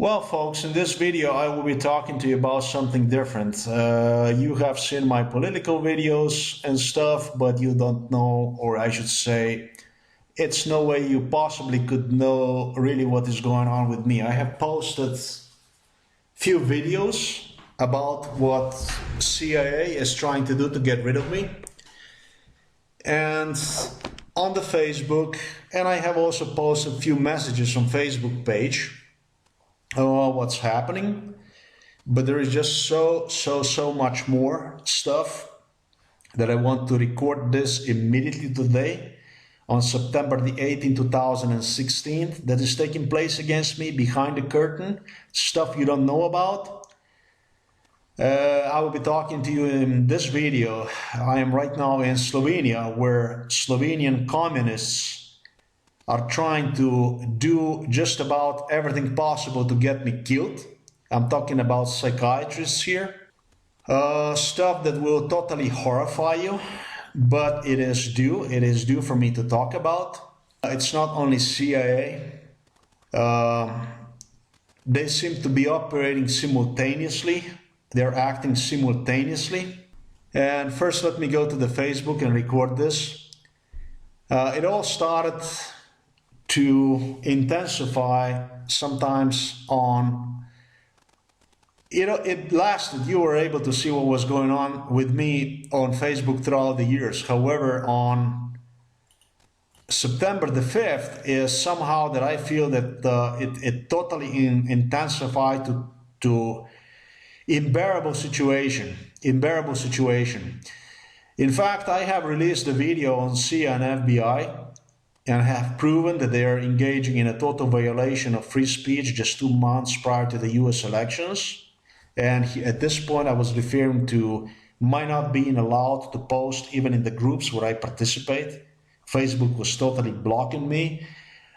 Well, folks, in this video I will be talking to you about something different. You have seen my political videos and stuff, but you don't know, or I should say, it's no way you possibly could know really what is going on with me. I have posted few videos about what CIA is trying to do to get rid of me, and on the Facebook, and I have also posted a few messages on Facebook page what's happening, but there is just so much more stuff that I want to record this immediately today on September the 18th, 2016, that is taking place against me behind the curtain, stuff you don't know about. I will be talking to you in this video. I am right now in Slovenia, where Slovenian communists are trying to do just about everything possible to get me killed. I'm talking about psychiatrists here. Stuff that will totally horrify you, but it is due for me to talk about. It's not only CIA. They seem to be operating simultaneously. They're acting simultaneously. And first, let me go to the Facebook and record this. It all started to intensify sometimes on, it lasted, you were able to see what was going on with me on Facebook throughout the years. However, on September the 5th is somehow that I feel that it totally intensified to unbearable situation. In fact, I have released a video on CIA and FBI and have proven that they are engaging in a total violation of free speech just 2 months prior to the US elections. And at this point, I was referring to my not being allowed to post even in the groups where I participate. Facebook was totally blocking me.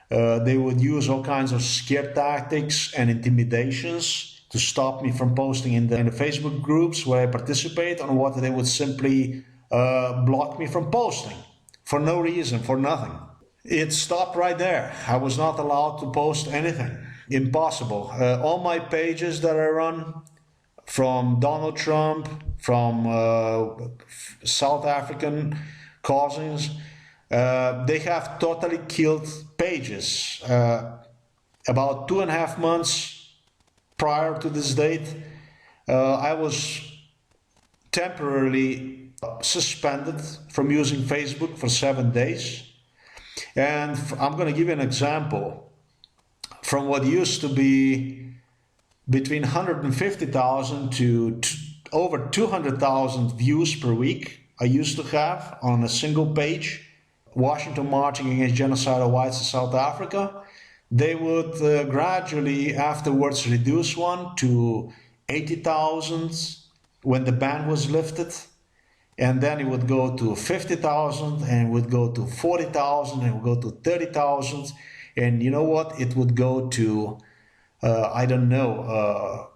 They would use all kinds of scare tactics and intimidations to stop me from posting in the Facebook groups where I participate, on what they would simply block me from posting for no reason, for nothing. It stopped right there. I was not allowed to post anything. Impossible. All my pages that I run, from Donald Trump, from South African causes, they have totally killed pages. About 2.5 months prior to this date, I was temporarily suspended from using Facebook for 7 days. And I'm going to give you an example from what used to be between 150,000 to over 200,000 views per week I used to have on a single page, Washington marching against genocidal whites in South Africa. They would gradually afterwards reduce one to 80,000 when the ban was lifted. And then it would go to 50,000, and it would go to 40,000, and it would go to 30,000. And you know what? It would go to, I don't know,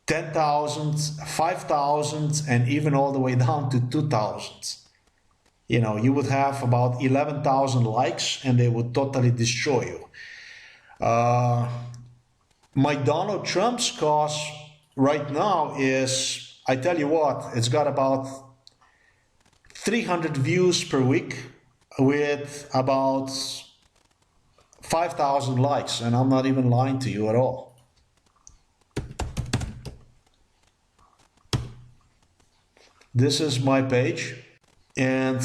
10,000, 5,000, and even all the way down to 2,000. You know, you would have about 11,000 likes, and they would totally destroy you. My Donald Trump's cause right now is, I tell you what, it's got about 300 views per week with about 5,000 likes, and I'm not even lying to you at all. This is my page, and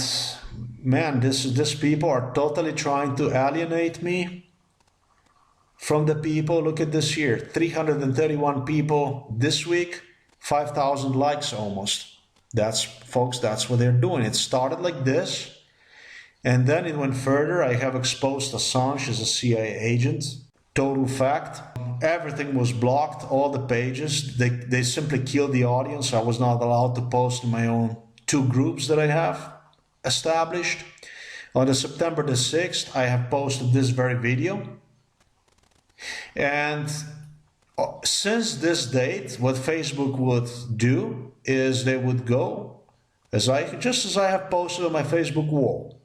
man, this people are totally trying to alienate me from the people. Look at this here, 331 people this week, 5,000 likes almost. That's, folks, that's what they're doing. It started like this, and then it went further. I have exposed Assange as a CIA agent. Total fact. Everything was blocked, all the pages. They simply killed the audience. I was not allowed to post in my own 2 groups that I have established. On the September the 6th, I have posted this very video. And since this date, what Facebook would do is they would go, just as I have posted on my Facebook wall.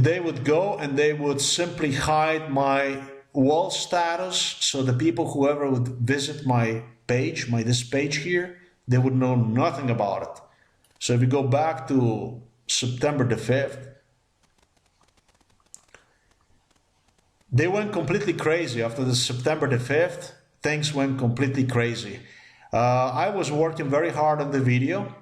they would go and they would simply hide my wall status, so the people, whoever would visit my page, this page here, they would know nothing about it. So if we go back to September the 5th, they went completely crazy. After the September the 5th, things went completely crazy. I was working very hard on the video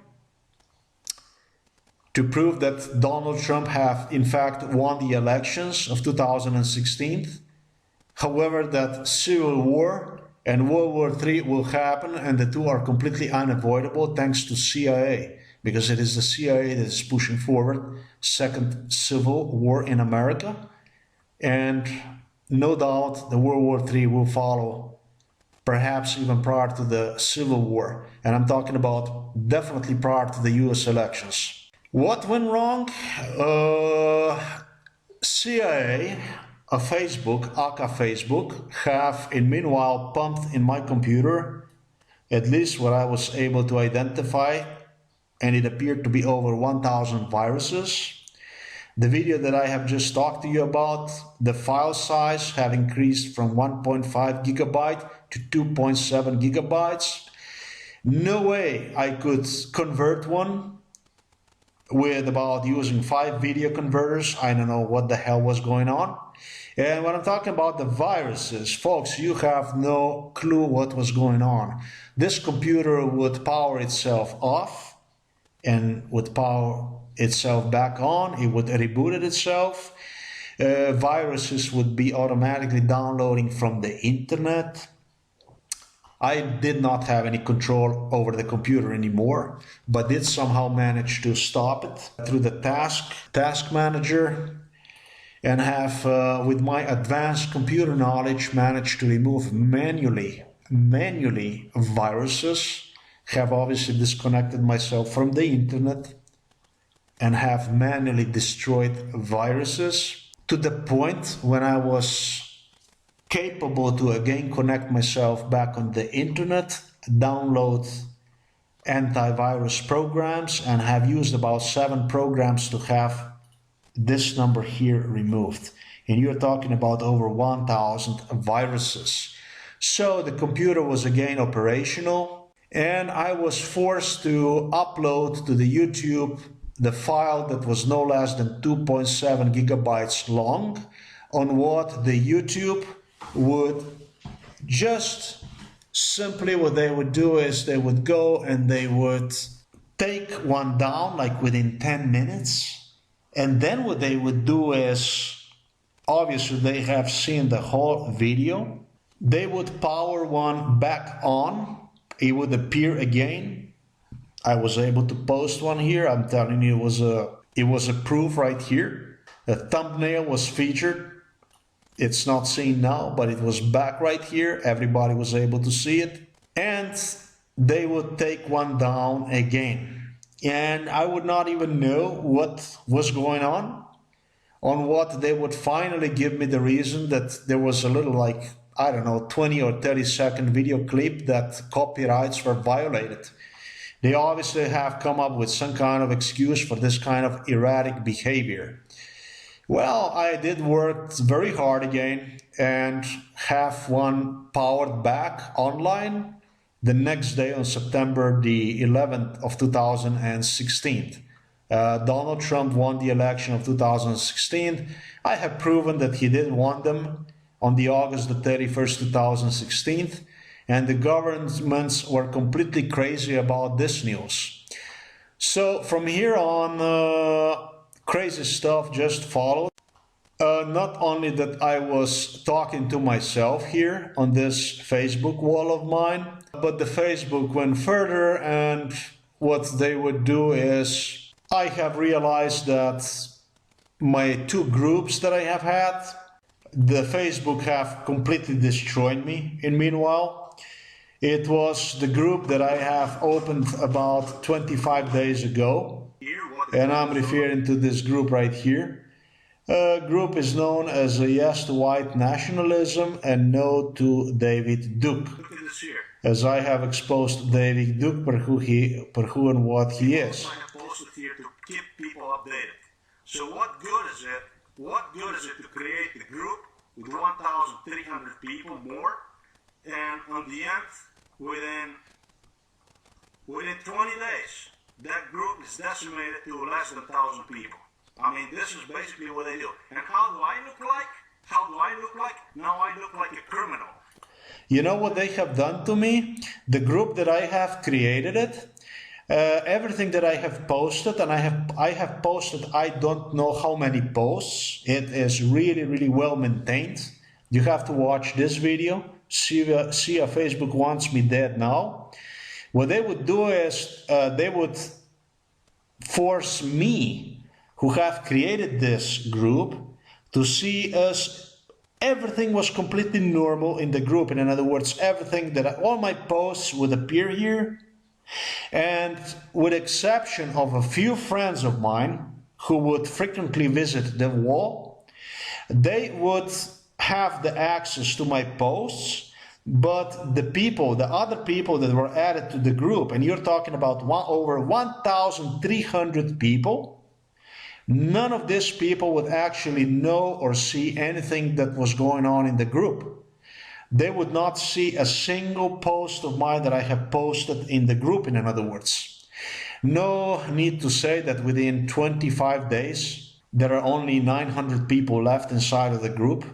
to prove that Donald Trump have in fact won the elections of 2016. However, that civil war and World War III will happen, and the two are completely unavoidable thanks to CIA, because it is the CIA that is pushing forward second civil war in America, and no doubt the World War III will follow, perhaps even prior to the Civil War, and I'm talking about definitely prior to the US elections. What went wrong? CIA, Facebook, aka Facebook, have in meanwhile pumped in my computer at least what I was able to identify, and it appeared to be over 1,000 viruses. The video that I have just talked to you about, the file size have increased from 1.5 gigabyte to 2.7 gigabytes. No way I could convert one with about using 5 video converters. I don't know what the hell was going on. And when I'm talking about the viruses, folks, you have no clue what was going on. This computer would power itself off and would power itself back on. It would reboot it itself. Viruses would be automatically downloading from the internet. I did not have any control over the computer anymore, but did somehow manage to stop it through the task manager, and have, with my advanced computer knowledge, managed to remove manually viruses. Have obviously disconnected myself from the internet and have manually destroyed viruses to the point when I was capable to again connect myself back on the internet, download antivirus programs, and have used about 7 programs to have this number here removed. And you're talking about over 1,000 viruses. So the computer was again operational, and I was forced to upload to the YouTube the file that was no less than 2.7 gigabytes long, on what the YouTube would just simply, what they would do is they would go and they would take one down like within 10 minutes. And then what they would do is, obviously they have seen the whole video, they would power one back on, it would appear again. I was able to post one here. I'm telling you, it was a proof right here. The thumbnail was featured. It's not seen now, but it was back right here. Everybody was able to see it. And they would take one down again. And I would not even know what was going on what they would finally give me the reason that there was a little, like, I don't know, 20 or 30-second video clip that copyrights were violated. They obviously have come up with some kind of excuse for this kind of erratic behavior. Well, I did work very hard again and have one powered back online the next day on September the 11th of 2016. Donald Trump won the election of 2016. I have proven that he did won them on the August the 31st, 2016. And the governments were completely crazy about this news. So from here on, crazy stuff just followed. Not only that I was talking to myself here on this Facebook wall of mine, but the Facebook went further, and what they would do is, I have realized that my 2 groups that I have had, the Facebook have completely destroyed me in meanwhile. It was the group that I have opened about 25 days ago, and I'm referring to this group right here. Group is known as a Yes to White Nationalism and No to David Duke, as I have exposed David Duke for who and what he is. I posted here to keep people updated. So what good is it what good is it to create a group with 1,300 people more, and on the end, within 20 days, that group is decimated to less than 1,000 people. I mean, this is basically what they do. And how do I look like? How do I look like? Now I look like a criminal. You know what they have done to me? The group that I have created it, everything that I have posted, and I have posted I don't know how many posts. It is really well maintained. You have to watch this video. See if Facebook wants me dead now. What they would do is they would force me, who have created this group, to see us. Everything was completely normal in the group. And in other words, everything that all my posts would appear here. And with exception of a few friends of mine who would frequently visit the wall, they would have the access to my posts. But the other people that were added to the group, and you're talking about over 1,300 people, none of these people would actually know or see anything that was going on in the group. They would not see a single post of mine that I have posted in the group, in other words. No need to say that within 25 days, there are only 900 people left inside of the group,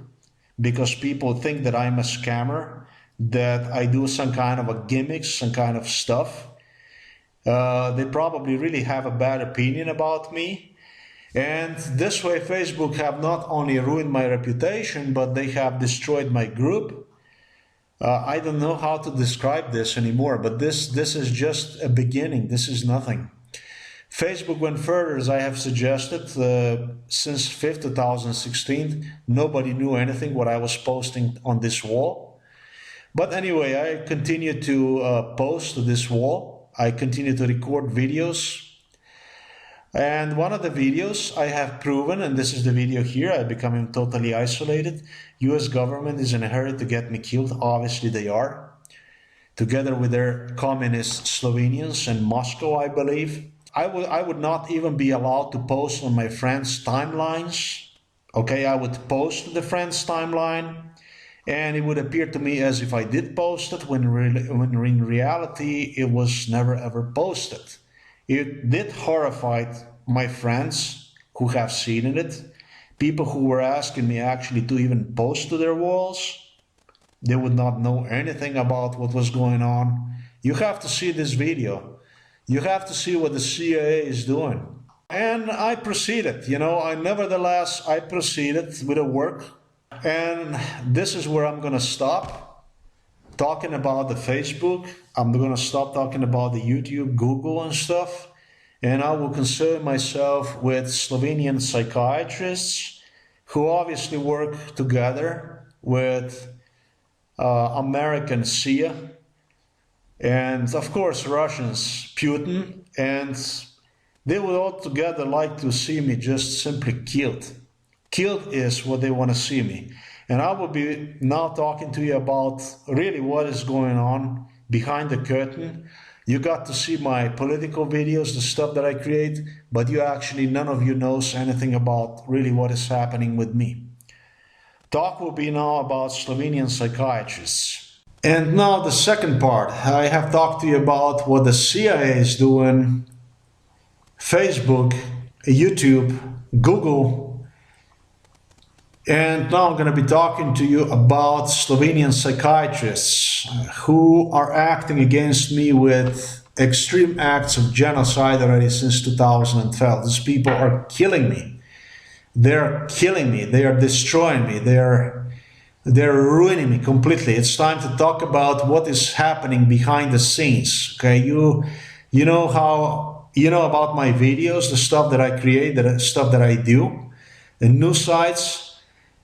because people think that I'm a scammer, that I do some kind of a gimmick, some kind of stuff. They probably really have a bad opinion about me. And this way Facebook have not only ruined my reputation, but they have destroyed my group. I don't know how to describe this anymore, but this is just a beginning. This is nothing. Facebook went further, as I have suggested. Since 5th 2016, nobody knew anything what I was posting on this wall. But anyway, I continue to post to this wall. I continue to record videos. And one of the videos I have proven, and this is the video here, I'm becoming totally isolated. US government is in a hurry to get me killed. Obviously they are. Together with their communist Slovenians and Moscow, I believe. I would not even be allowed to post on my friends' timelines. Okay, I would post to the friends' timeline, and it would appear to me as if I did post it, when in reality it was never ever posted. It did horrify my friends who have seen it. People who were asking me actually to even post to their walls. They would not know anything about what was going on. You have to see this video. You have to see what the CIA is doing. And I proceeded, nevertheless, I proceeded with the work. And this is where I'm going to stop talking about the Facebook. I'm going to stop talking about the YouTube, Google and stuff. And I will concern myself with Slovenian psychiatrists who obviously work together with American CIA. And of course, Russians, Putin, and they would all together like to see me just simply killed. Killed is what they want to see me. And I will be now talking to you about really what is going on behind the curtain. You got to see my political videos, the stuff that I create, but none of you knows anything about really what is happening with me. Talk will be now about Slovenian psychiatrists. And now the second part. I have talked to you about what the CIA is doing, Facebook, YouTube, Google, and now I'm going to be talking to you about Slovenian psychiatrists who are acting against me with extreme acts of genocide already since 2012. These people are killing me. They're killing me. They are destroying me. They're ruining me completely. It's time to talk about what is happening behind the scenes. Okay, you know about my videos, the stuff that I create, the stuff that I do, the news sites.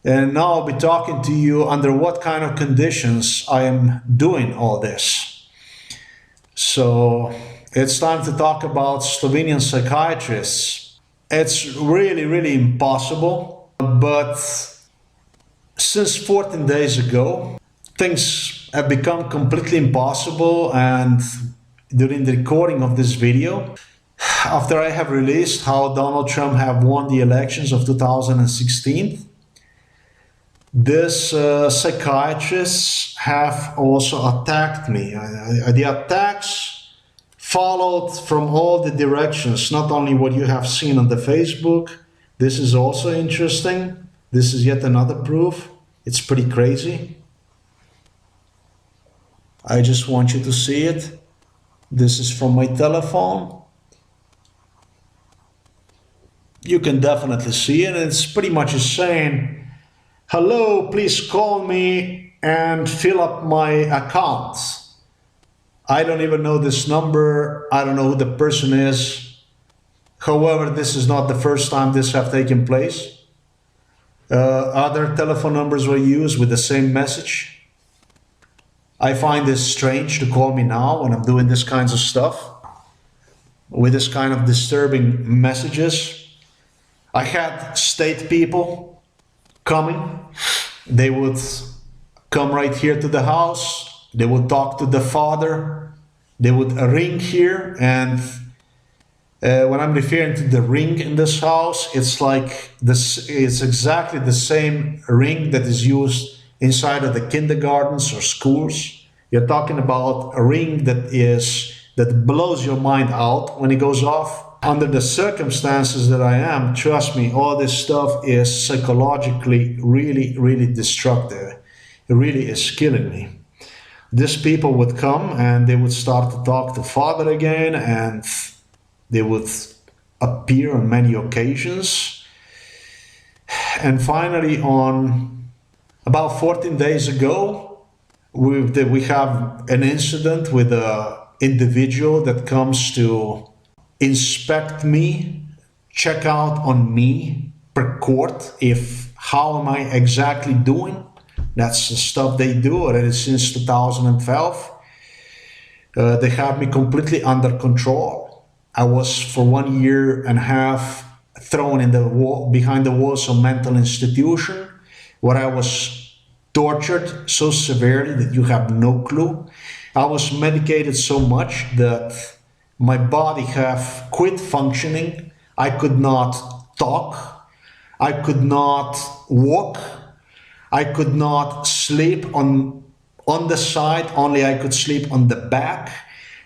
And now I'll be talking to you under what kind of conditions I am doing all this. So it's time to talk about Slovenian psychiatrists. It's really impossible, but since 14 days ago, things have become completely impossible, and during the recording of this video, after I have released how Donald Trump have won the elections of 2016, these psychiatrists have also attacked me. The attacks followed from all the directions, not only what you have seen on the Facebook. This is also interesting. This is yet another proof. It's pretty crazy. I just want you to see it. This is from my telephone. You can definitely see it. It's pretty much saying, hello, please call me and fill up my account. I don't even know this number. I don't know who the person is. However, this is not the first time this have taken place. Other telephone numbers were used with the same message. I find this strange to call me now when I'm doing this kinds of stuff with this kind of disturbing messages. I had state people coming. They would come right here to the house. They would talk to the father. They would ring here, and when I'm referring to the ring in this house, it's like this. It's exactly the same ring that is used inside of the kindergartens or schools. You're talking about a ring that blows your mind out when it goes off. Under the circumstances that I am, trust me, all this stuff is psychologically really, really destructive. It really is killing me. These people would come and they would start to talk to father again, and they would appear on many occasions. And finally, on about 14 days ago, we have an incident with an individual that comes to inspect me, check out on me per court, if how am I exactly doing. That's the stuff they do already since 2012. They have me completely under control. I was for 1.5 years thrown in the wall, behind the walls of mental institution, where I was tortured so severely that you have no clue. I was medicated so much that my body have quit functioning. I could not talk. I could not walk. I could not sleep on the side, only I could sleep on the back.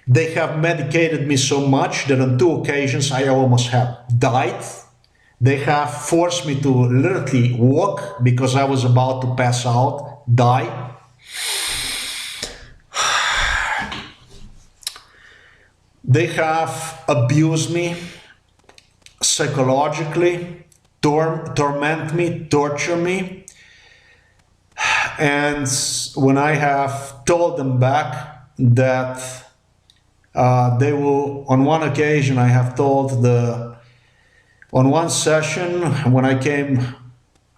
They have medicated me so much that on 2 occasions I almost have died. They have forced me to literally walk because I was about to pass out, die. They have abused me psychologically, torment me, torture me. And when I have told them back that they will, on one occasion I have told on one session when I came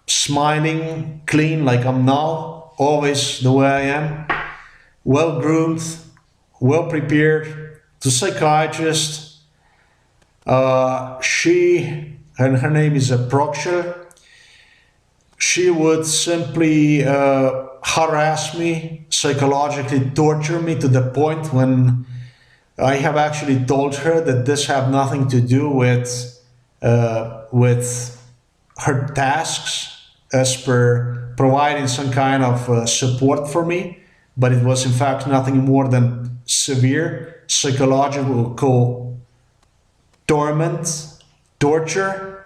smiling, clean like I'm now, always the way I am, well groomed, well prepared, to psychiatrist. Her name is a Proctor. She would simply harass me, psychologically torture me to the point when I have actually told her that this have nothing to do with her tasks as per providing some kind of support for me, but it was in fact nothing more than severe psychological torment, torture,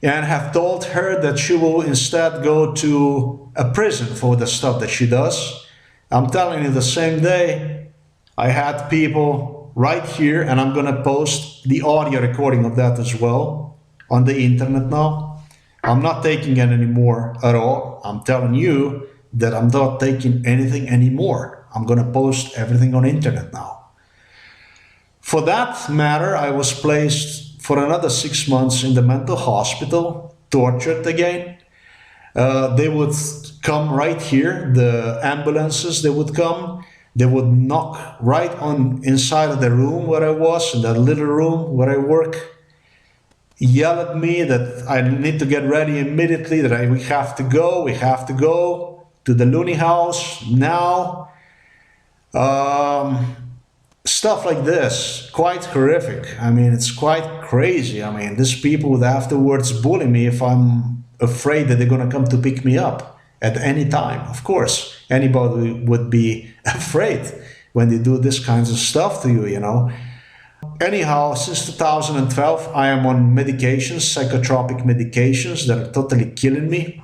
and have told her that she will instead go to a prison for the stuff that she does. I'm telling you, the same day, I had people right here, and I'm gonna post the audio recording of that as well on the internet now. I'm not taking it anymore at all. I'm telling you that I'm not taking anything anymore. I'm gonna post everything on internet now. For that matter, I was placed for another 6 months in the mental hospital, tortured again. They would come right here, the ambulances, they would come, they would knock right on inside of the room where I was, in that little room where I work, yell at me that I need to get ready immediately, that we have to go to the loony house now. stuff like this, quite horrific. I mean, it's quite crazy. I mean, these people would afterwards bully me if I'm afraid that they're going to come to pick me up at any time. Of course, anybody would be afraid when they do this kinds of stuff to you, you know. Anyhow, since 2012, I am on medications, psychotropic medications that are totally killing me.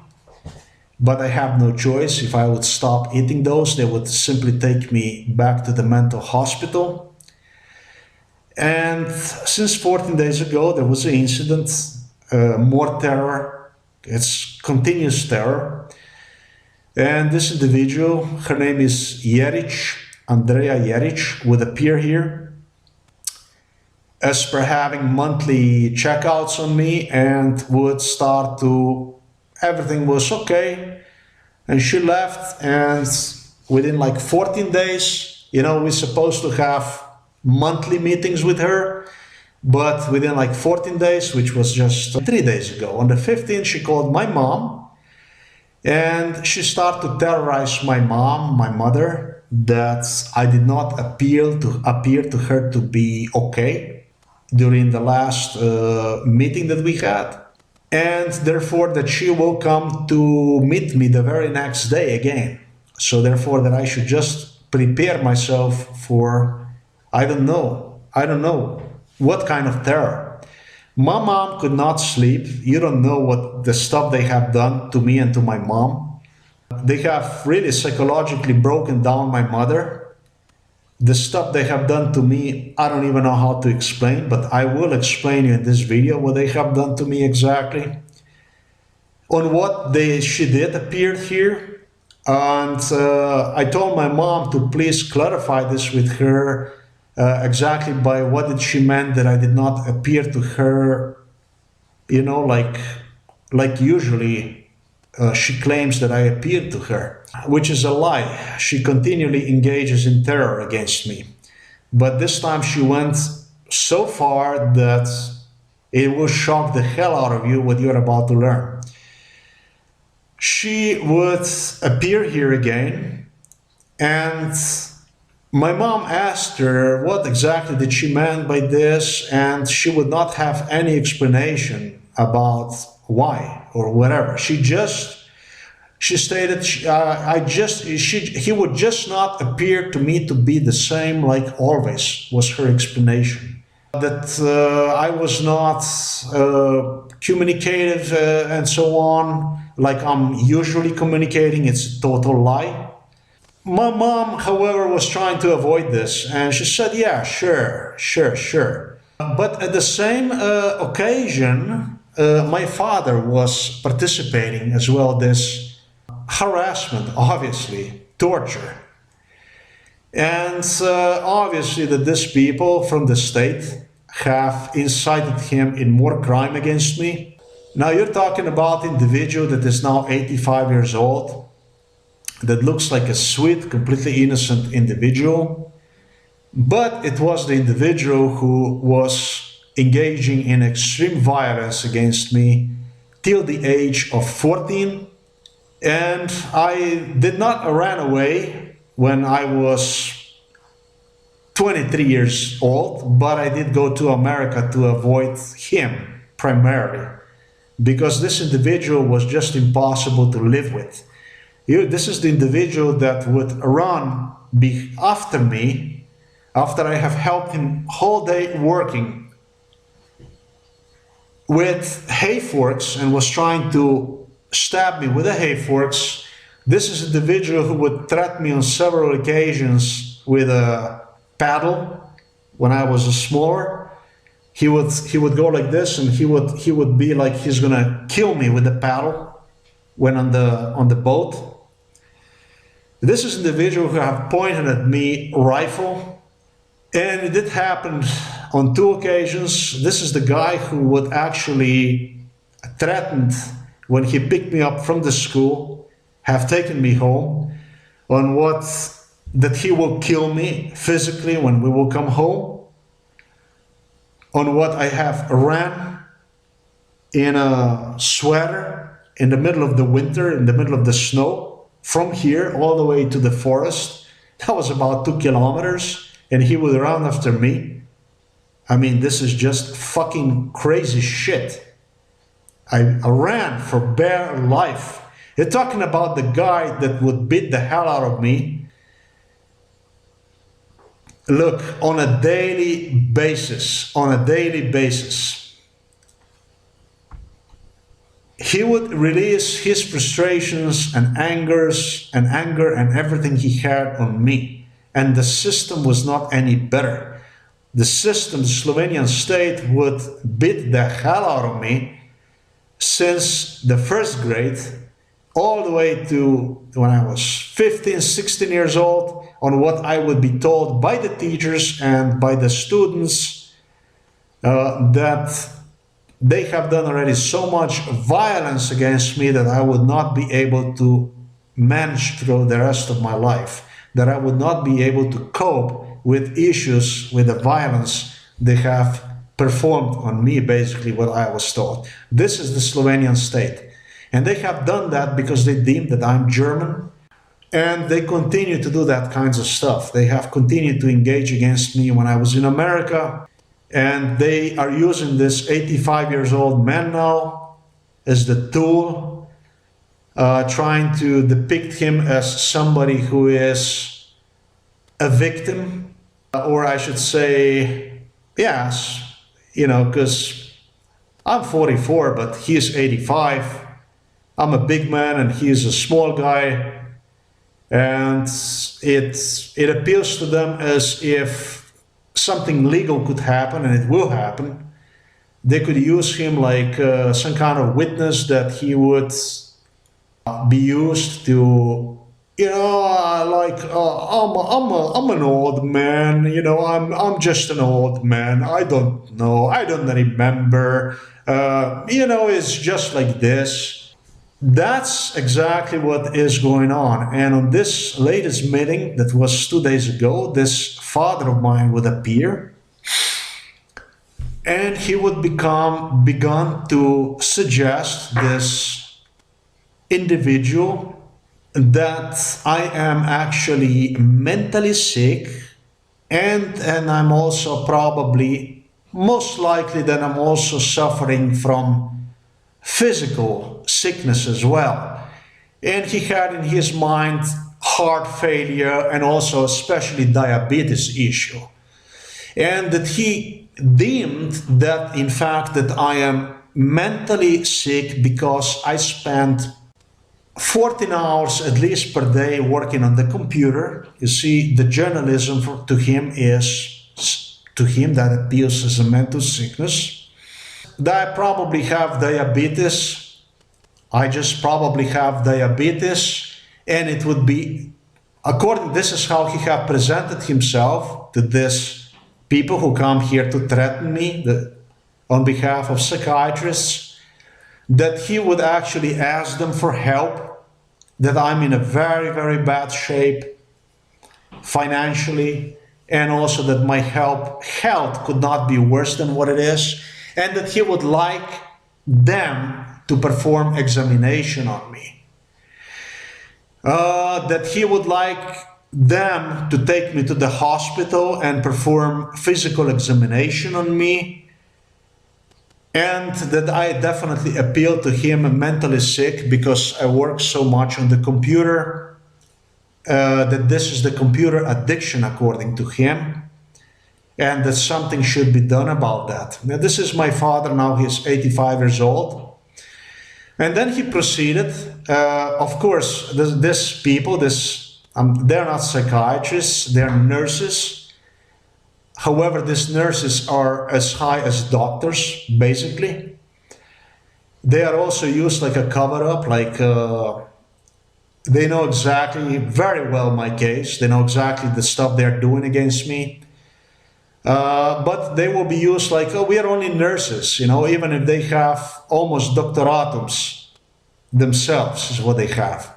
But I have no choice. If I would stop eating those, they would simply take me back to the mental hospital. And since 14 days ago, there was an incident, more terror. It's continuous terror. And this individual, her name is Jeric, Andrea Jeric, would appear here as per having monthly checkouts on me and would start to, everything was okay. And she left, and within like 14 days, you know, we're supposed to have monthly meetings with her. But within like 14 days, which was just 3 days ago, on the 15th, she called my mom and she started to terrorize my mom, my mother, that I did not appear to her to be okay during the last meeting that we had. And therefore that she will come to meet me the very next day again. So therefore that I should just prepare myself for, I don't know what kind of terror. My mom could not sleep. You don't know what the stuff they have done to me and to my mom. They have really psychologically broken down my mother. The stuff they have done to me, I don't even know how to explain, but I will explain you in this video what they have done to me exactly. On what she did appear here. And I told my mom to please clarify this with her exactly by what did she meant that I did not appear to her, you know, like usually she claims that I appeared to her, which is a lie. She continually engages in terror against me. But this time she went so far that it will shock the hell out of you what you're about to learn. She would appear here again, and my mom asked her what exactly did she mean by this, and she would not have any explanation about why or whatever. She stated he would just not appear to me to be the same like always, was her explanation. That I was not communicative and so on, like I'm usually communicating. It's a total lie. My mom, however, was trying to avoid this, and she said, yeah, sure. But at the same occasion, my father was participating as well, this harassment, obviously, torture. And obviously that these people from the state have incited him in more crime against me. Now you're talking about an individual that is now 85 years old, that looks like a sweet, completely innocent individual, but it was the individual who was engaging in extreme violence against me till the age of 14. And I did not run away when I was 23 years old, but I did go to America to avoid him primarily, because this individual was just impossible to live with. This is the individual that would run after me, after I have helped him whole day working with hay forks and was trying to stab me with the hay forks. This is an individual who would threaten me on several occasions with a paddle when I was smaller. He would go like this, and he would be like he's gonna kill me with the paddle when on the boat. This is an individual who have pointed at me rifle, and it did happen on 2 occasions. This is the guy who would actually threatened when he picked me up from the school, have taken me home, on that he will kill me physically when we will come home, on what I have ran in a sweater in the middle of the winter, in the middle of the snow, from here all the way to the forest. That was about 2 kilometers. and he would run after me. I mean, this is just fucking crazy shit. I ran for bare life. You're talking about the guy that would beat the hell out of me. Look, on a daily basis, he would release his frustrations and anger and everything he had on me. And the system was not any better. The system, the Slovenian state, would beat the hell out of me since the first grade all the way to when I was 15, 16 years old, on what I would be told by the teachers and by the students that they have done already so much violence against me that I would not be able to manage through the rest of my life, that I would not be able to cope with issues, with the violence they have performed on me, basically what I was taught. This is the Slovenian state. And they have done that because they deem that I'm German, and they continue to do that kinds of stuff. They have continued to engage against me when I was in America, and they are using this 85 years old man now as the tool, trying to depict him as somebody who is a victim, or I should say, yes, you know, because I'm 44, but he's 85. I'm a big man and he's a small guy. And it appeals to them as if something legal could happen, and it will happen. They could use him like some kind of witness that he would be used to, you know, I'm an old man, you know, I'm just an old man. I don't know, I don't remember. You know, it's just like this. That's exactly what is going on. And on this latest meeting that was 2 days ago, this father of mine would appear, and he would begun to suggest this individual that I am actually mentally sick, and I'm also probably, most likely, that I'm also suffering from physical sickness as well. And he had in his mind heart failure and also especially diabetes issue. And that he deemed that in fact that I am mentally sick because I spent 14 hours at least per day working on the computer. You see, the journalism to him that appeals as a mental sickness. That I probably have diabetes. I just probably have diabetes, and it would be, this is how he had presented himself to these people who come here to threaten me on behalf of psychiatrists, that he would actually ask them for help, that I'm in a very, very bad shape financially, and also that my health could not be worse than what it is, and that he would like them to perform examination on me. That he would like them to take me to the hospital and perform physical examination on me, and that I definitely appeal to him mentally sick because I work so much on the computer, that this is the computer addiction according to him, and that something should be done about that. Now, this is my father now, he's 85 years old. And then he proceeded, of course, these people, they're not psychiatrists, they're nurses. However, these nurses are as high as doctors, basically. They are also used like a cover-up, like they know exactly, very well my case, they know exactly the stuff they're doing against me. But they will be used like, oh, we are only nurses, you know, even if they have almost doctoratums themselves is what they have.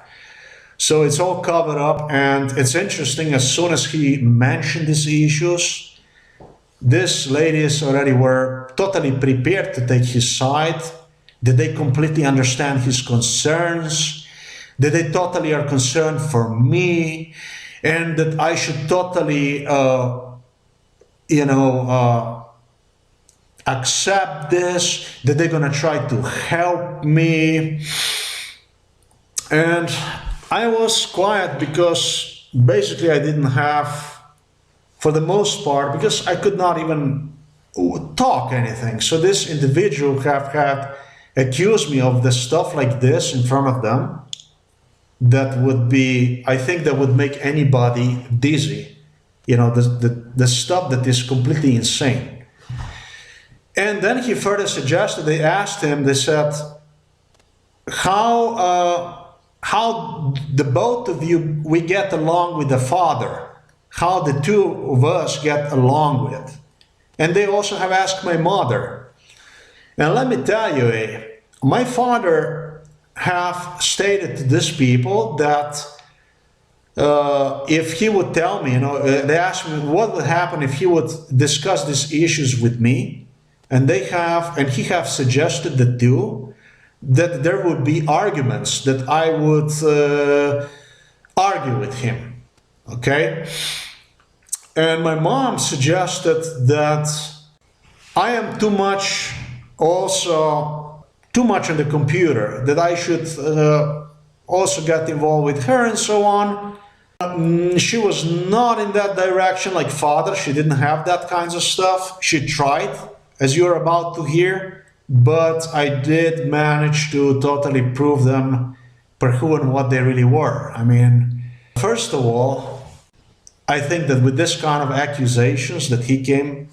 So it's all covered up, and it's interesting, as soon as he mentioned these issues, these ladies already were totally prepared to take his side, that they completely understand his concerns, that they totally are concerned for me, and that I should totally you know, accept this, that they're gonna try to help me. And I was quiet because basically I didn't have, for the most part, because I could not even talk anything. So this individual have had accused me of the stuff like this in front of them. That would be, I think that would make anybody dizzy. You know, the stuff that is completely insane. And then he further suggested, they asked him, they said, how the both of you, we get along with the father, how the two of us get along with. And they also have asked my mother. And let me tell you, my father have stated to these people that if he would tell me, you know, they asked me what would happen if he would discuss these issues with me, and he have suggested the two, that there would be arguments, that I would argue with him, okay? And my mom suggested that I am too much on the computer, that I should also get involved with her and so on. She was not in that direction like father. She didn't have that kinds of stuff. She tried, as you're about to hear, but I did manage to totally prove them for who and what they really were. I mean, first of all, I think that with this kind of accusations that he came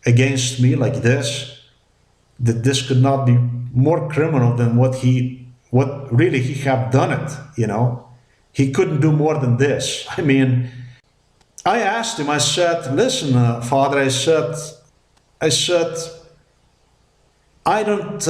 against me like this, that this could not be more criminal than what really he have done it, you know. He couldn't do more than this. I mean, I asked him, I said, listen, Father, I said, I don't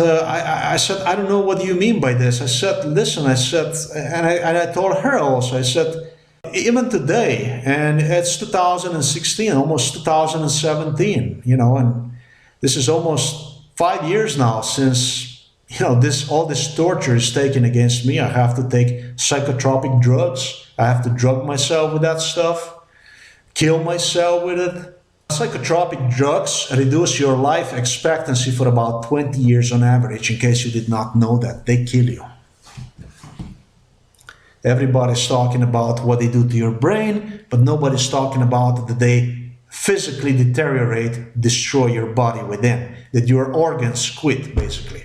know what you mean by this. I said, listen, I said, and I told her also, I said, even today, and it's 2016, almost 2017, you know, and this is almost 5 years now since, you know, all this torture is taken against me. I have to take psychotropic drugs. I have to drug myself with that stuff, kill myself with it. Psychotropic drugs reduce your life expectancy for about 20 years on average, in case you did not know that. They kill you. Everybody's talking about what they do to your brain, but nobody's talking about that they physically deteriorate, destroy your body within, that your organs quit, basically.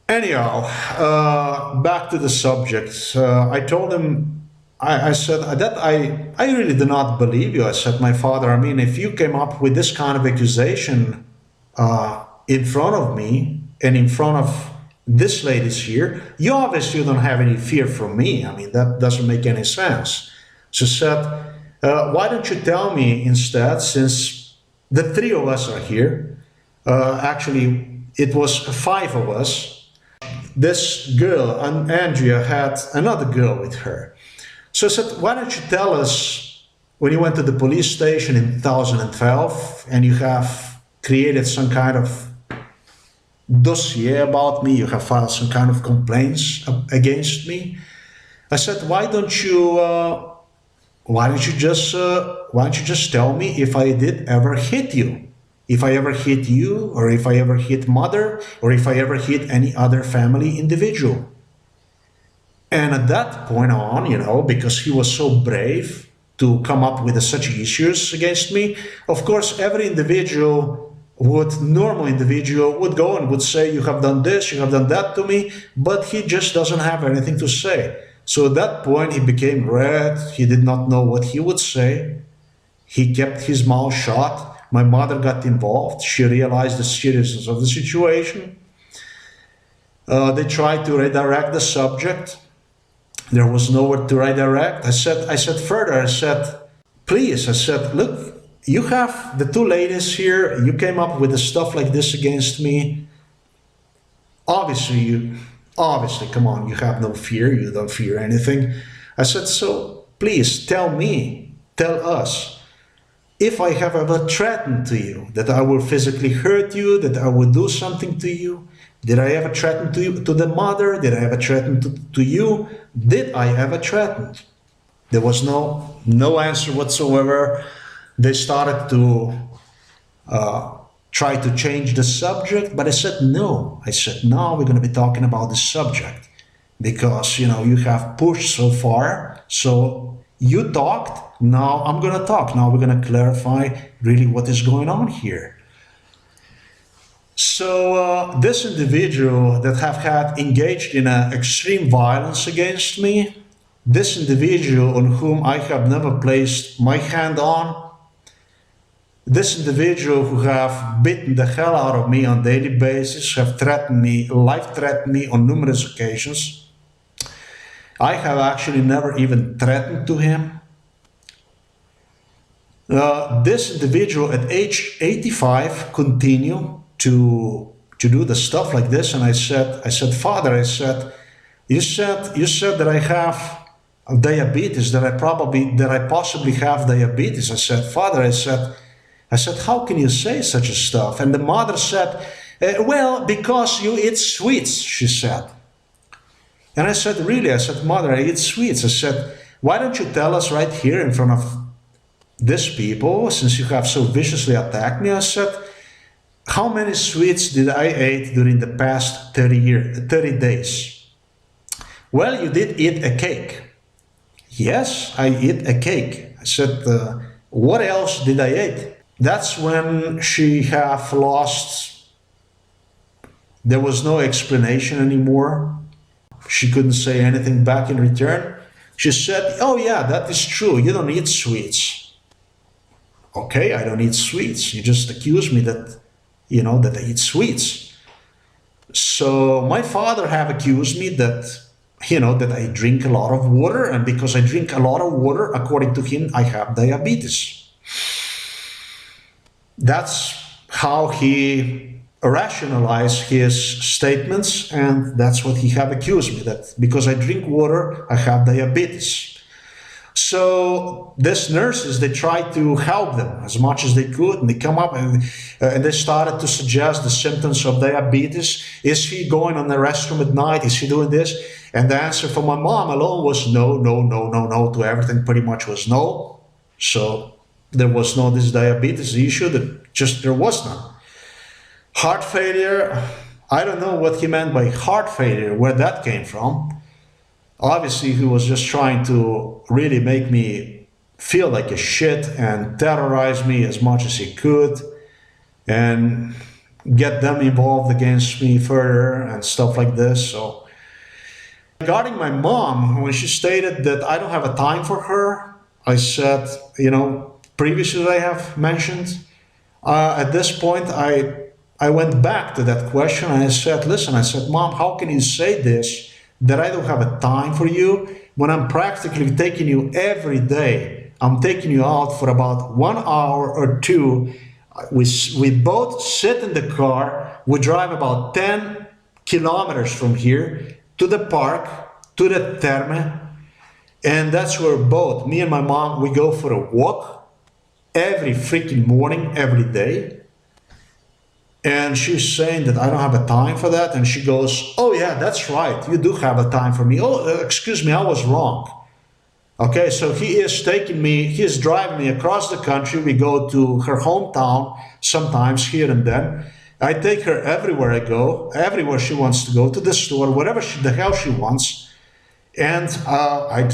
Anyhow, back to the subject. I told him, I said that I really do not believe you. I said, my father, I mean, if you came up with this kind of accusation in front of me and in front of this lady's here, you obviously don't have any fear from me. I mean, that doesn't make any sense. She said, why don't you tell me instead, since the three of us are here, actually it was 5 of us, this girl, Andrea, had another girl with her. So I said, why don't you tell us, when you went to the police station in 2012 and you have created some kind of dossier about me, you have filed some kind of complaints against me. I said, why don't you just tell me if I did ever hit you? If I ever hit you, or if I ever hit mother, or if I ever hit any other family individual. And at that point on, you know, because he was so brave to come up with such issues against me, of course, every normal individual would go and would say, you have done this, you have done that to me, but he just doesn't have anything to say. So at that point, he became red. He did not know what he would say. He kept his mouth shut. My mother got involved. She realized the seriousness of the situation. They tried to redirect the subject. There was nowhere to redirect. I said further, I said, please, I said, look, you have the 2 ladies here. You came up with the stuff like this against me. Obviously, come on, you have no fear. You don't fear anything. I said, so please tell us, if I have ever threatened to you, that I will physically hurt you, that I will do something to you. Did I ever threaten to the mother? Did I ever threaten to you? Did I ever threaten? There was no answer whatsoever. they started to try to change the subject, but I said no. I said, no, we're going to be talking about the subject because, you know, you have pushed so far. So you talked, now I'm going to talk. Now we're going to clarify really what is going on here. So this individual that have had engaged in extreme violence against me, this individual on whom I have never placed my hand on, this individual who have beaten the hell out of me on a daily basis, have threatened me, life-threatened me on numerous occasions. I have actually never even threatened to him. This individual at age 85 continue to do the stuff like this, and I said, Father, I said, you said that I have diabetes, that I possibly have diabetes. I said, Father, I said, how can you say such a stuff? And the mother said, well, because you eat sweets, she said. And I said, really? I said, Mother, I eat sweets. I said, why don't you tell us right here in front of these people, since you have so viciously attacked me? I said, how many sweets did I eat during the past 30 days? Well, you did eat a cake. Yes, I eat a cake. I said, what else did I eat? That's when she have lost, there was no explanation anymore. She couldn't say anything back in return. She said, oh yeah, that is true, you don't eat sweets. Okay, I don't eat sweets. You just accuse me that, you know, that I eat sweets. So my father have accused me that, you know, that I drink a lot of water, and because I drink a lot of water, according to him, I have diabetes. That's how he rationalized his statements, and that's what he have accused me, that because I drink water, I have diabetes. So these nurses, they tried to help them as much as they could, and they come up and they started to suggest the symptoms of diabetes. Is he going on the restroom at night? Is he doing this? And the answer from my mom alone was no, no, no, no, no to everything, pretty much was no. So there was no this diabetes issue, there was none. Heart failure, I don't know what he meant by heart failure, where that came from. Obviously, he was just trying to really make me feel like a shit and terrorize me as much as he could and get them involved against me further and stuff like this. So regarding my mom, when she stated that I don't have a time for her, I said, you know, previously I have mentioned, at this point I went back to that question and I said, listen, I said, Mom, how can you say this, that I don't have a time for you, when I'm practically taking you every day? I'm taking you out for about 1 hour or 2. We both sit in the car, we drive about 10 kilometers from here to the park, to the terme, and that's where both, me and my mom, we go for a walk every freaking morning, every day. And she's saying that I don't have a time for that. And she goes, oh yeah, that's right, you do have a time for me. Oh, excuse me, I was wrong. Okay, so he is driving me across the country. We go to her hometown sometimes, here and then. I take her everywhere I go, everywhere she wants to go, to the store, whatever the hell she wants. And I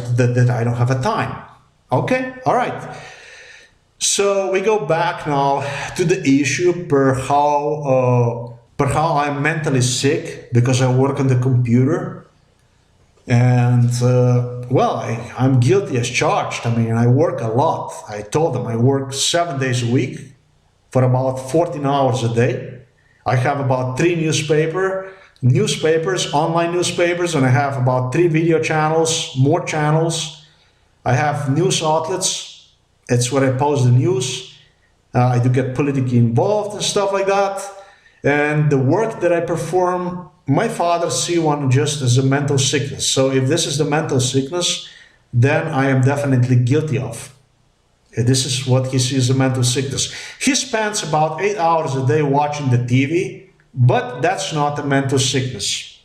don't have a time. Okay, all right. So we go back now to the issue per how I'm mentally sick because I work on the computer. And well, I'm guilty as charged. I mean, I work a lot. I told them I work 7 days a week for about 14 hours a day. I have about 3 newspapers, online newspapers, and I have about 3 video channels, more channels. I have news outlets. It's where I post the news. I do get politically involved and stuff like that. And the work that I perform, my father see one just as a mental sickness. So if this is the mental sickness, then I am definitely guilty of. This is what he sees as a mental sickness. He spends about 8 hours a day watching the TV, but that's not a mental sickness.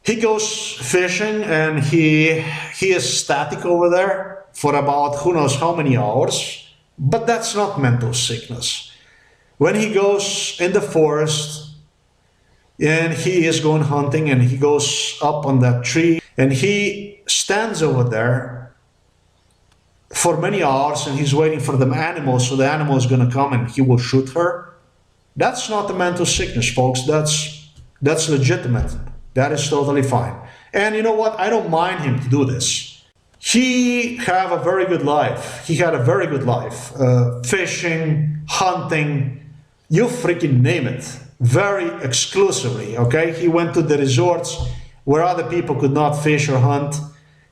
He goes fishing and he is static over there. for about who knows how many hours, but that's not mental sickness. When he goes in the forest and he is going hunting and he goes up on that tree and he stands over there for many hours and he's waiting for the animal, so the animal is going to come and he will shoot her. That's not a mental sickness, folks. That's legitimate. That is totally fine. And you know what? I don't mind him to do this. He have a very good life. He had a very good life. Fishing, hunting, you freaking name it. Very exclusively, okay? He went to the resorts where other people could not fish or hunt.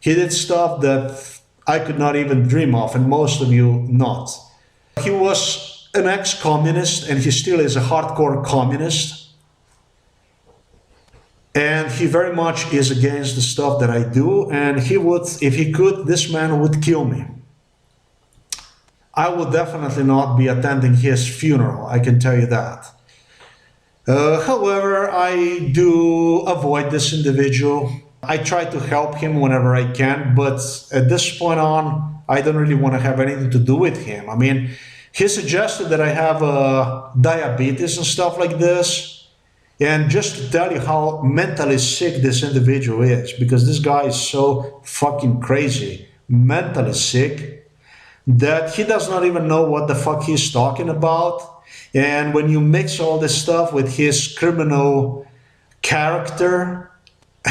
He did stuff that I could not even dream of, and most of you not. He was an ex-communist, and he still is a hardcore communist. And he very much is against the stuff that I do, and he would, if he could, this man would kill me. I would definitely not be attending his funeral, I can tell you that. However, I do avoid this individual. I try to help him whenever I can, but at this point on, I don't really want to have anything to do with him. I mean, he suggested that I have diabetes and stuff like this. And just to tell you how mentally sick this individual is, because this guy is so fucking crazy, mentally sick, that he does not even know what the fuck he's talking about. And when you mix all this stuff with his criminal character,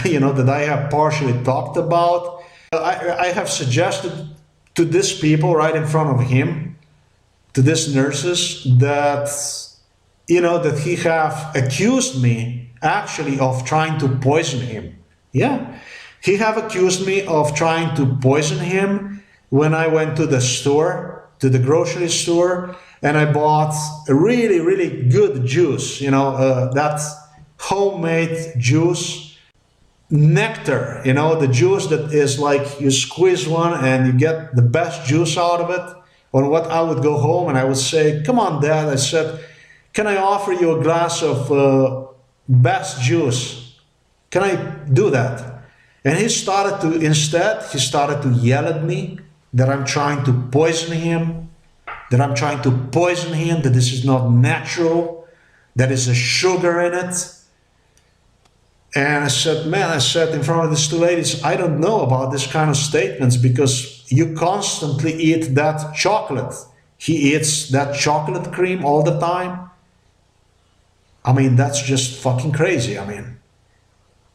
you know, that I have partially talked about, I have suggested to these people right in front of him, to these nurses, that, you know, that he have accused me actually of trying to poison him. Yeah, he have accused me of trying to poison him when I went to the store, to the grocery store, and I bought a really, really good juice, you know, that homemade juice, nectar, you know, the juice that is like you squeeze one and you get the best juice out of it. Or what, I would go home and I would say, come on, Dad, I said, can I offer you a glass of best juice? Can I do that? And he started to yell at me that I'm trying to poison him, that this is not natural, that is a sugar in it. And I said, man, in front of these two ladies, I don't know about this kind of statements because you constantly eat that chocolate. He eats that chocolate cream all the time. I mean, that's just fucking crazy. I mean,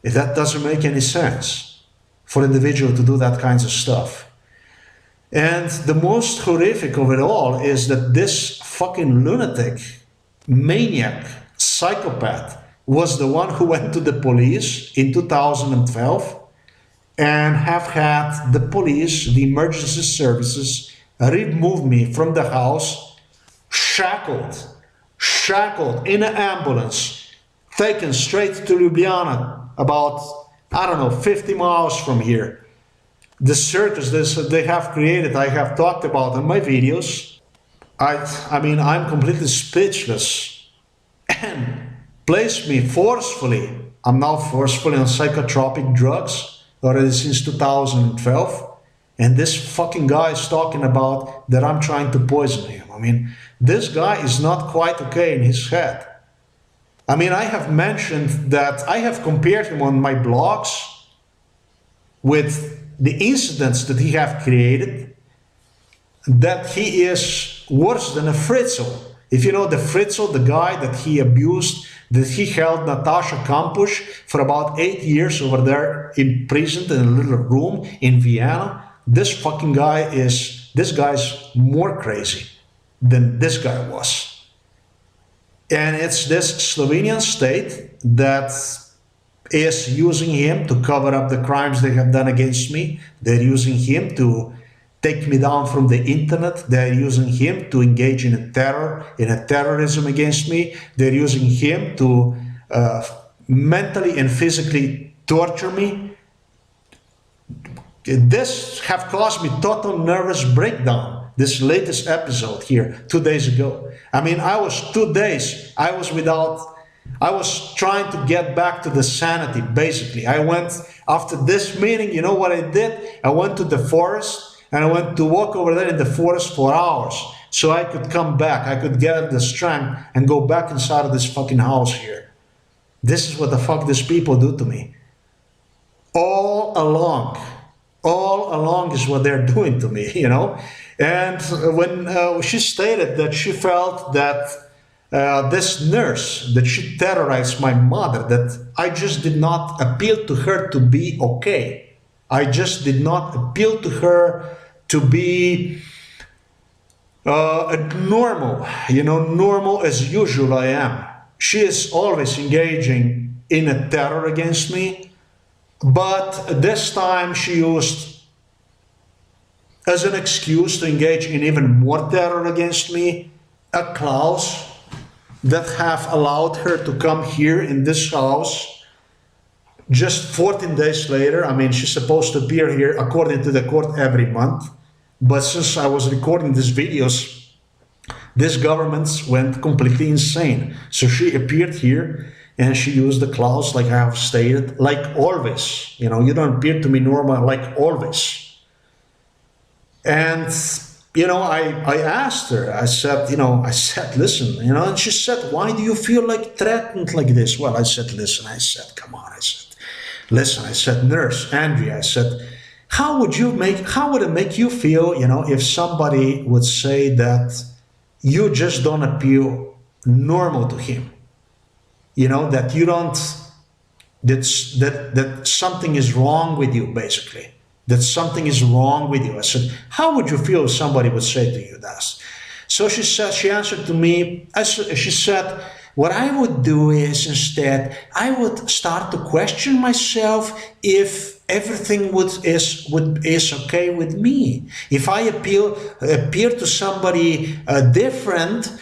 that doesn't make any sense for an individual to do that kinds of stuff. And the most horrific of it all is that this fucking lunatic, maniac, psychopath was the one who went to the police in 2012 and have had the police, the emergency services, remove me from the house, shackled in an ambulance, taken straight to Ljubljana, about, I don't know, 50 miles from here. The circus they have created, I have talked about in my videos. I mean, I'm completely speechless. And placed me forcefully, I'm now forcefully on psychotropic drugs already since 2012. And this fucking guy is talking about that I'm trying to poison him. I mean, this guy is not quite okay in his head. I mean, I have mentioned that I have compared him on my blogs with the incidents that he have created, that he is worse than a Fritzl. If you know the Fritzl, the guy that he abused, that he held Natasha Kampusch for about 8 years over there, imprisoned in a little room in Vienna. This fucking guy is, this guy's more crazy than this guy was. And it's this Slovenian state that is using him to cover up the crimes they have done against me. They're using him to take me down from the internet. They're using him to engage in a terrorism against me. They're using him to mentally and physically torture me. This have caused me total nervous breakdown, this latest episode here 2 days ago. I mean, I was 2 days, I was trying to get back to the sanity, basically. I went, after this meeting, you know what I did? I went to the forest and I went to walk over there in the forest for hours so I could come back. I could get the strength and go back inside of this fucking house here. This is what the fuck these people do to me. All along is what they're doing to me, you know. And when she stated that she felt that this nurse, that she terrorized my mother, that I just did not appeal to her to be okay. I just did not appeal to her to be normal, you know, normal as usual I am. She is always engaging in a terror against me, but this time she used as an excuse to engage in even more terror against me a clause that have allowed her to come here in this house just 14 days later. I mean, she's supposed to appear here according to the court every month, but since I was recording these videos, these governments went completely insane. So she appeared here and she used the clause like I have stated, like always. You know, you don't appear to me normal, like always. And, you know, I asked her, I said, listen, you know, and she said, why do you feel like threatened like this? Well, I said, listen, I said, come on, I said, listen, I said, Nurse Andrea, I said, how would it make you feel, you know, if somebody would say that you just don't appear normal to him? You know, that you don't, that something is wrong with you, basically. That something is wrong with you. I said, how would you feel if somebody would say to you that? So she said, she answered to me, she said, what I would do is instead, I would start to question myself if everything is okay with me. If I appear to somebody different,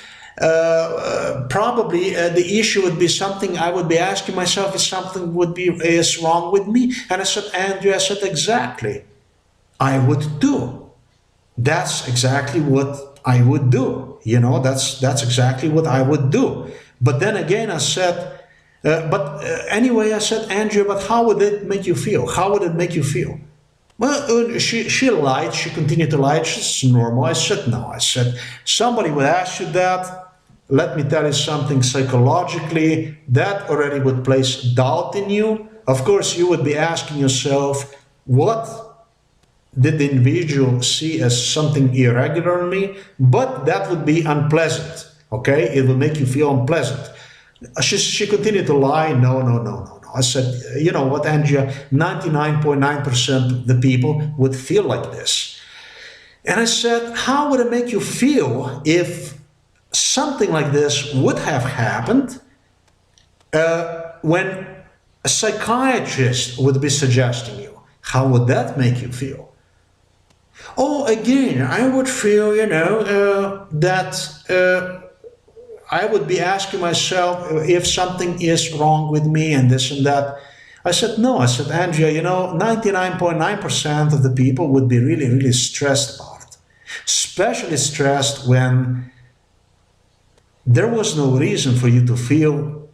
probably the issue would be something I would be asking myself if something is wrong with me. And I said, Andrea, I said, exactly, I would do. That's exactly what I would do. You know, that's exactly what I would do. But then again, I said, anyway, I said, Andrea, but how would it make you feel? How would it make you feel? Well, she lied. She continued to lie. It's normal. I said, no. I said, somebody would ask you that. Let me tell you something, psychologically, that already would place doubt in you. Of course, you would be asking yourself, what did the individual see as something irregular in me? But that would be unpleasant, okay? It will make you feel unpleasant. She continued to lie. No. I said, you know what, Andrea, 99.9% of the people would feel like this. And I said, how would it make you feel if something like this would have happened when a psychiatrist would be suggesting you? How would that make you feel? Oh, again, I would feel, you know, that I would be asking myself if something is wrong with me and this and that. I said, no. I said, Andrea, you know, 99.9% of the people would be really, really stressed about it. Especially stressed when there was no reason for you to feel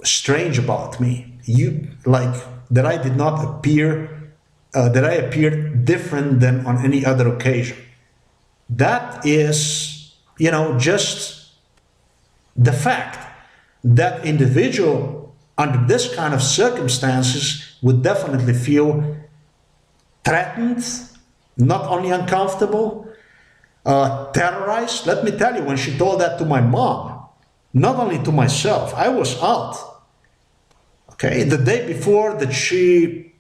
strange about me. You, like, that I did not appear, that I appeared different than on any other occasion. That is, you know, just the fact that individual under this kind of circumstances would definitely feel threatened, not only uncomfortable, terrorized. Let me tell you, when she told that to my mom, not only to myself, I was out. Okay, the day before that she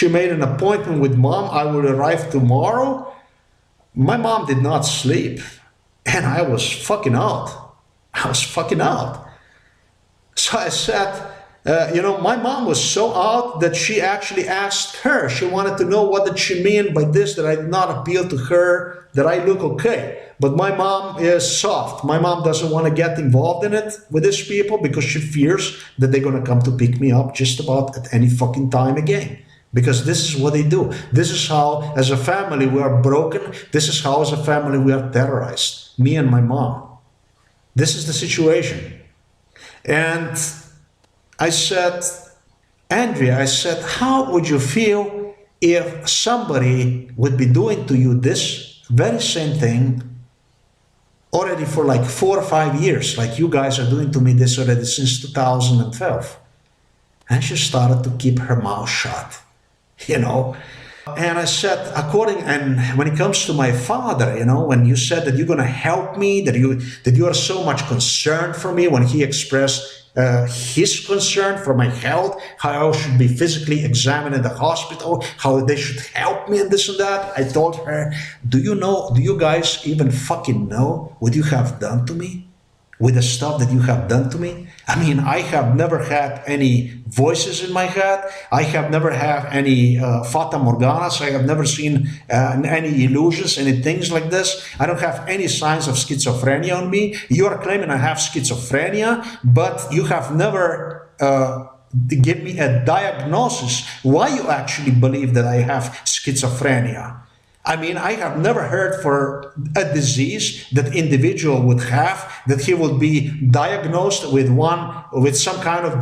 made an appointment with mom, I would arrive tomorrow. My mom did not sleep, and I was fucking out. I was fucking out. So I said, you know, my mom was so out that she actually asked her. She wanted to know what did she mean by this, that I did not appeal to her, that I look okay. But my mom is soft. My mom doesn't want to get involved in it with these people because she fears that they're going to come to pick me up just about at any fucking time again. Because this is what they do. This is how, as a family, we are broken. This is how, as a family, we are terrorized. Me and my mom. This is the situation. And I said, Andrea, I said, how would you feel if somebody would be doing to you this very same thing already for like 4 or 5 years, like you guys are doing to me this already since 2012. And she started to keep her mouth shut, you know. And I said, and when it comes to my father, you know, when you said that you're going to help me, that you are so much concerned for me, when he expressed his concern for my health, how I should be physically examined in the hospital, how they should help me and this and that, I told her, do you guys even fucking know what you have done to me? With the stuff that you have done to me? I mean, I have never had any voices in my head. I have never had any fata morganas. I have never seen any illusions, any things like this. I don't have any signs of schizophrenia on me. You are claiming I have schizophrenia, but you have never give me a diagnosis why you actually believe that I have schizophrenia. I mean, I have never heard for a disease that individual would have, that he would be diagnosed with some kind of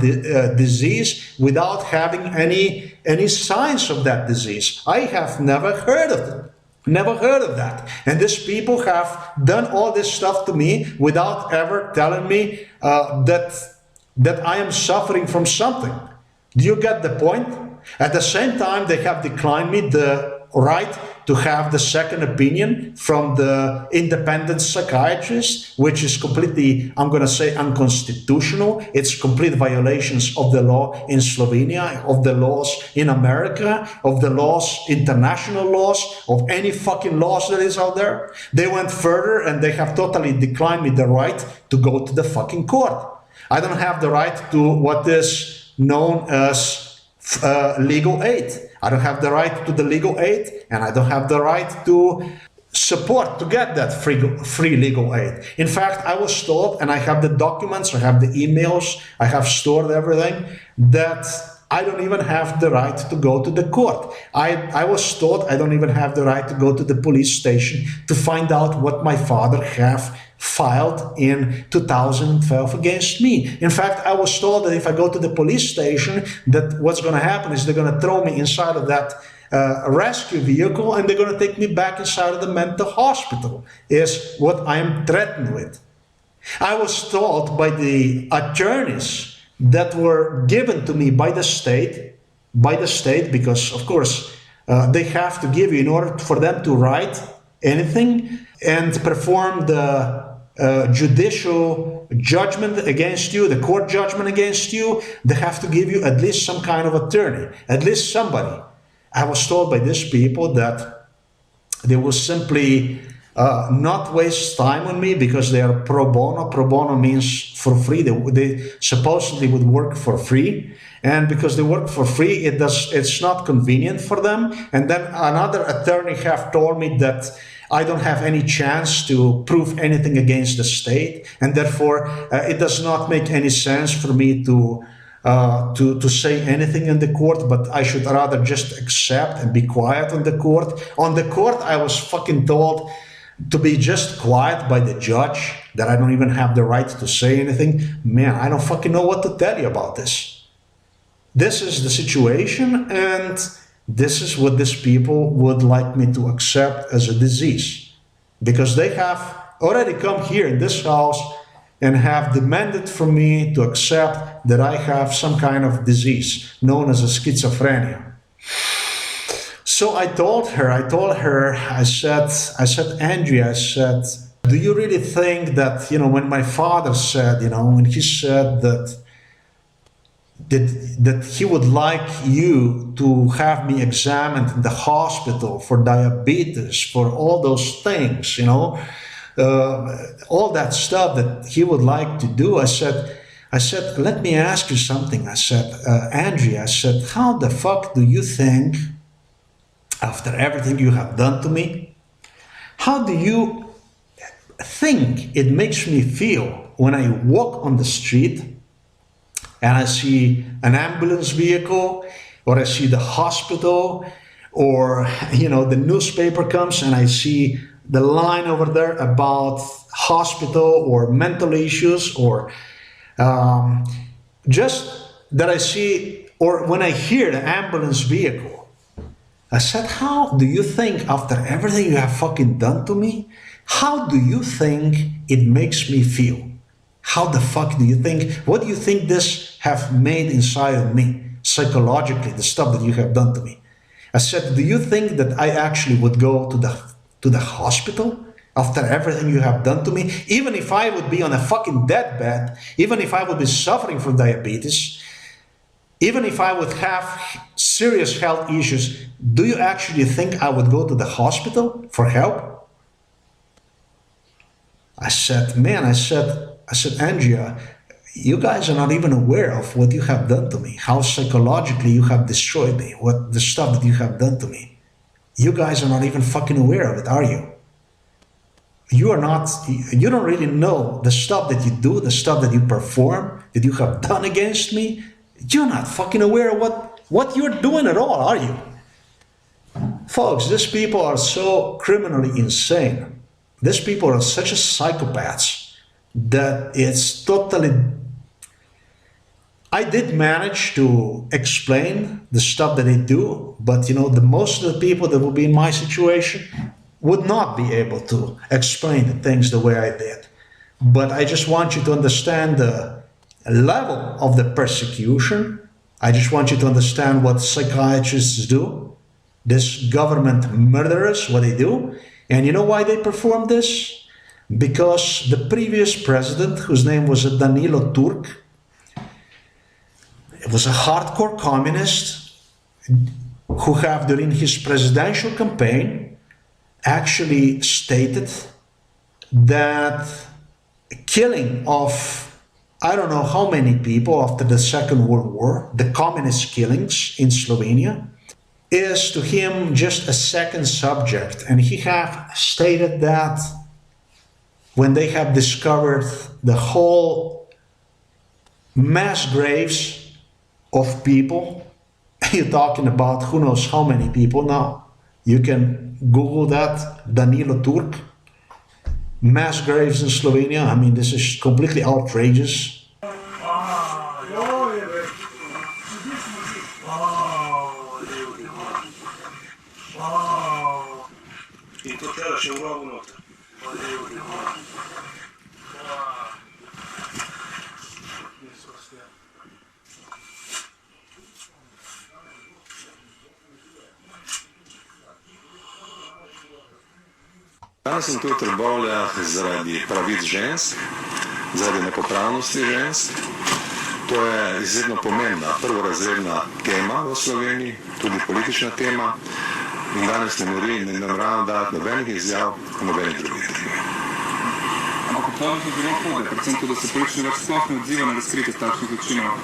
disease without having any signs of that disease. I have never heard of it. Never heard of that. And these people have done all this stuff to me without ever telling me that I am suffering from something. Do you get the point? At the same time, they have declined me the right to have the second opinion from the independent psychiatrist, which is completely, I'm going to say, unconstitutional. It's complete violations of the law in Slovenia, of the laws in America, of the laws, international laws, of any fucking laws that is out there. They went further and they have totally declined me the right to go to the fucking court. I don't have the right to what is known as legal aid. I don't have the right to the legal aid, and I don't have the right to support, to get that free legal aid. In fact, I was told, and I have the documents, I have the emails, I have stored everything, that I don't even have the right to go to the court. I was told I don't even have the right to go to the police station to find out what my father have filed in 2012 against me. In fact, I was told that if I go to the police station, that what's going to happen is they're going to throw me inside of that rescue vehicle and they're going to take me back inside of the mental hospital, is what I'm threatened with. I was told by the attorneys that were given to me by the state, because of course they have to give you, in order for them to write anything and perform the judicial judgment against you, the court judgment against you, they have to give you at least some kind of attorney, at least somebody. I was told by these people that they will simply not waste time on me because they are pro bono. Pro bono means for free. They supposedly would work for free. And because they work for free, it's not convenient for them. And then another attorney have told me that I don't have any chance to prove anything against the state, and therefore it does not make any sense for me to say anything in the court, but I should rather just accept and be quiet on the court. On the court, I was fucking told to be just quiet by the judge, that I don't even have the right to say anything. Man, I don't fucking know what to tell you about this. This is the situation, and this is what these people would like me to accept as a disease, because they have already come here in this house and have demanded from me to accept that I have some kind of disease known as a schizophrenia. So I told her, I said, Andrea, I said, do you really think that, when my father said, when he said that he would like you to have me examined in the hospital for diabetes, for all those things, all that stuff that he would like to do. I said, let me ask you something. I said, Andrea, I said, how the fuck do you think, after everything you have done to me, how do you think it makes me feel when I walk on the street and I see an ambulance vehicle, or I see the hospital, or, the newspaper comes and I see the line over there about hospital or mental issues, or just that I see, or when I hear the ambulance vehicle, I said, how do you think, after everything you have fucking done to me, how do you think it makes me feel? How the fuck do you think, what do you think this have made inside of me, psychologically, the stuff that you have done to me? I said, do you think that I actually would go to the hospital after everything you have done to me? Even if I would be on a fucking deathbed, even if I would be suffering from diabetes, even if I would have serious health issues, do you actually think I would go to the hospital for help? I said, man, I said, Andrea, you guys are not even aware of what you have done to me, how psychologically you have destroyed me, what the stuff that you have done to me. You guys are not even fucking aware of it, are you? You are not, you don't really know the stuff that you do, the stuff that you perform, that you have done against me. You're not fucking aware of what you're doing at all, are you? Folks, these people are so criminally insane. These people are such a psychopaths that it's totally... I did manage to explain the stuff that they do, but you know, the most of the people that will be in my situation would not be able to explain the things the way I did. But I just want you to understand the level of the persecution. I just want you to understand what psychiatrists do, this government murderers, what they do. And you know why they perform this? Because the previous president, whose name was Danilo Turk, it was a hardcore communist who have, during his presidential campaign, actually stated that killing of I don't know how many people after the Second World War, the communist killings in Slovenia, is to him just a second subject. And he have stated that when they have discovered the whole mass graves of people, you're talking about who knows how many people now. You can Google that, Danilo Turk, mass graves in Slovenia. I mean, this is completely outrageous. Danes sem tu v Trbovljah zaradi pravic žensk, zaradi enakopravnosti žensk. To je izredno pomembna prvorazredna tema v Sloveniji, tudi politična tema. In danes ne nameravam dati nobenih izjav o nobenih drugih temi. Ampak obtožbe so zelo hude, predvsem tudi, da se politični vrh sploh ne odziva na razkritje takšnih zločinov.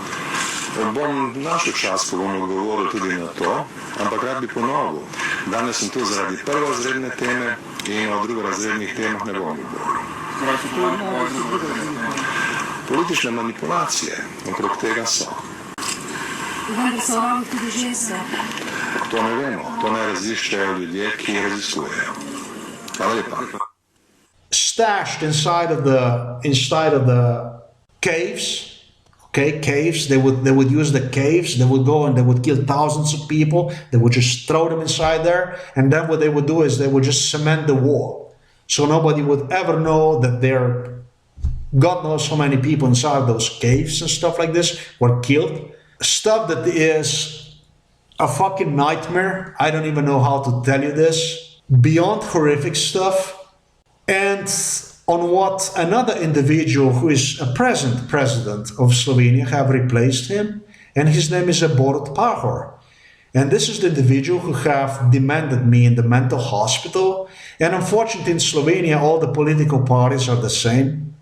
Bom našel čas, ko bom odgovoril tudi na to, ampak rad bi ponovil. Danes sem tu zaradi prvorazredne teme in o drugorazrednih temah ne bom govoril. Politične manipulacije okrog tega so. Vendar so ravno tudi ženske. To ne vemo, to ne raziščejo ljudje, ki raziskujejo. Hvala lepa. Stashed inside of the caves. Okay, caves. They would use the caves. They would go and they would kill thousands of people. They would just throw them inside there, and then what they would do is they would just cement the wall, so nobody would ever know that there, God knows how many people inside those caves and stuff like this were killed. Stuff that is a fucking nightmare. I don't even know how to tell you this. Beyond horrific stuff. And on what another individual who is a present president of Slovenia have replaced him, and his name is Borut Pahor. And this is the individual who have demanded me in the mental hospital. And unfortunately in Slovenia all the political parties are the same.